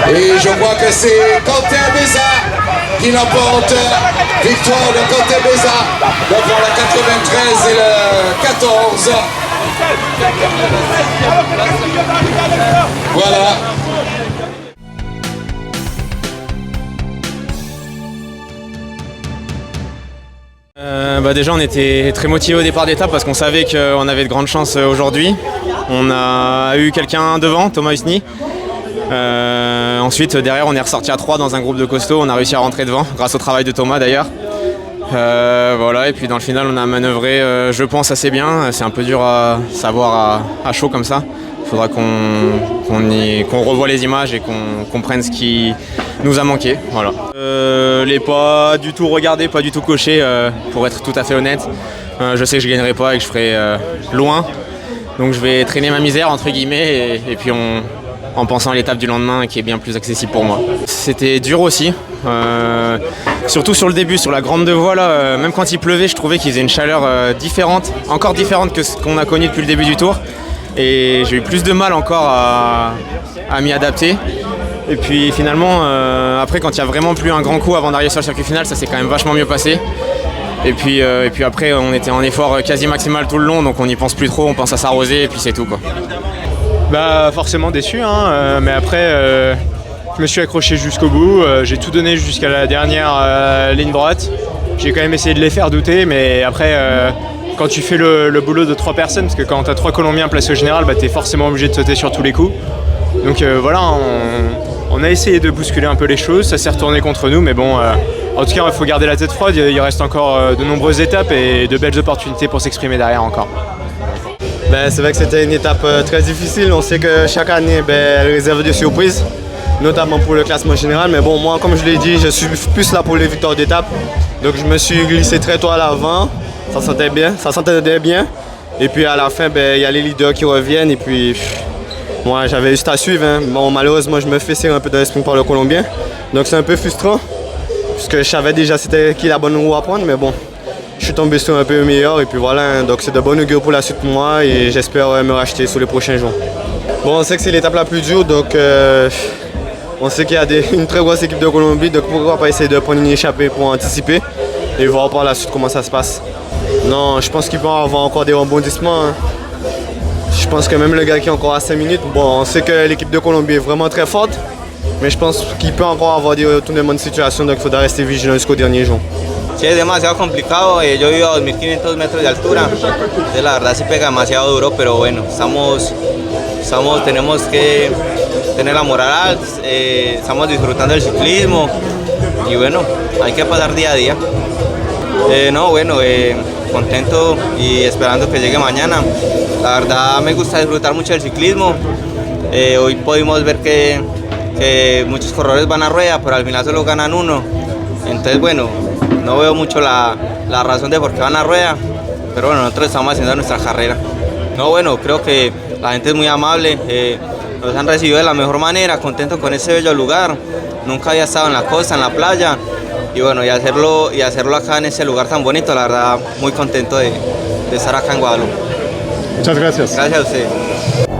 Et je crois que c'est Quentin Béza qui l'emporte. Victoire de Quentin Béza devant le 93 et le 14. Voilà. Déjà on était très motivés au départ d'étape parce qu'on savait qu'on avait de grandes chances aujourd'hui. On a eu quelqu'un devant, Thomas Husny. Ensuite derrière on est ressorti à 3 dans un groupe de costauds, on a réussi à rentrer devant grâce au travail de Thomas d'ailleurs. Voilà, et puis dans le final on a manœuvré je pense assez bien. C'est un peu dur à savoir à chaud comme ça. Il faudra qu'on revoie les images et qu'on comprenne ce qui nous a manqué. Voilà. Les pas du tout regardé, pas du tout coché pour être tout à fait honnête. Je sais que je ne gagnerai pas et que je ferai loin. Donc je vais traîner ma misère entre guillemets et puis en pensant à l'étape du lendemain qui est bien plus accessible pour moi. C'était dur aussi, surtout sur le début, sur la grande devoie là, même quand il pleuvait je trouvais qu'il faisait une chaleur différente, encore différente que ce qu'on a connu depuis le début du tour. Et j'ai eu plus de mal encore à m'y adapter. Et puis finalement, après quand il y a vraiment plus un grand coup avant d'arriver sur le circuit final, ça s'est quand même vachement mieux passé. Et puis après on était en effort quasi maximal tout le long, donc on n'y pense plus trop, on pense à s'arroser et puis c'est tout quoi. Forcément déçu, hein, mais après je me suis accroché jusqu'au bout, j'ai tout donné jusqu'à la dernière ligne droite. J'ai quand même essayé de les faire douter, mais après quand tu fais le boulot de 3 personnes, parce que quand tu as 3 Colombiens placés au général, tu es forcément obligé de sauter sur tous les coups. Donc voilà, on a essayé de bousculer un peu les choses, ça s'est retourné contre nous, mais bon, en tout cas il faut garder la tête froide, il reste encore de nombreuses étapes et de belles opportunités pour s'exprimer derrière encore. C'est vrai que c'était une étape très difficile, on sait que chaque année elle réserve des surprises, notamment pour le classement général, mais bon moi comme je l'ai dit, je suis plus là pour les victoires d'étape, donc je me suis glissé très tôt à l'avant, ça s'entendait bien, et puis à la fin il y a les leaders qui reviennent et puis moi j'avais juste à suivre, hein. Bon, malheureusement je me fais serrer un peu de sprint par le Colombien, donc c'est un peu frustrant, puisque je savais déjà c'était qui la bonne roue à prendre, mais bon. Je suis tombé sur un peu meilleur et puis voilà, hein, donc c'est de bon augure pour la suite pour moi et j'espère me racheter sur les prochains jours. Bon, on sait que c'est l'étape la plus dure, donc on sait qu'il y a une très grosse équipe de Colombie, donc pourquoi pas essayer de prendre une échappée pour anticiper et voir par la suite comment ça se passe. Non, je pense qu'il peut y avoir encore des rebondissements. Hein. Je pense que même le gars qui est encore à 5 minutes, bon, on sait que l'équipe de Colombie est vraiment très forte, mais je pense qu'il peut encore avoir des retournements de situation, donc il faudra rester vigilant jusqu'au dernier jour. Sí, es demasiado complicado, yo vivo a 2500 metros de altura, entonces la verdad sí pega demasiado duro, pero bueno, tenemos que tener la moral alta, estamos disfrutando del ciclismo y bueno, hay que pasar día a día. Contento y esperando que llegue mañana. La verdad me gusta disfrutar mucho del ciclismo, hoy pudimos ver que muchos corredores van a rueda, pero al final solo ganan uno, entonces bueno, no veo mucho la razón de por qué van a rueda, pero bueno, nosotros estamos haciendo nuestra carrera. Creo que la gente es muy amable, nos han recibido de la mejor manera, contento con este bello lugar. Nunca había estado en la costa, en la playa, y bueno, y hacerlo acá en este lugar tan bonito, la verdad, muy contento de estar acá en Guadalupe. Muchas gracias. Gracias a usted.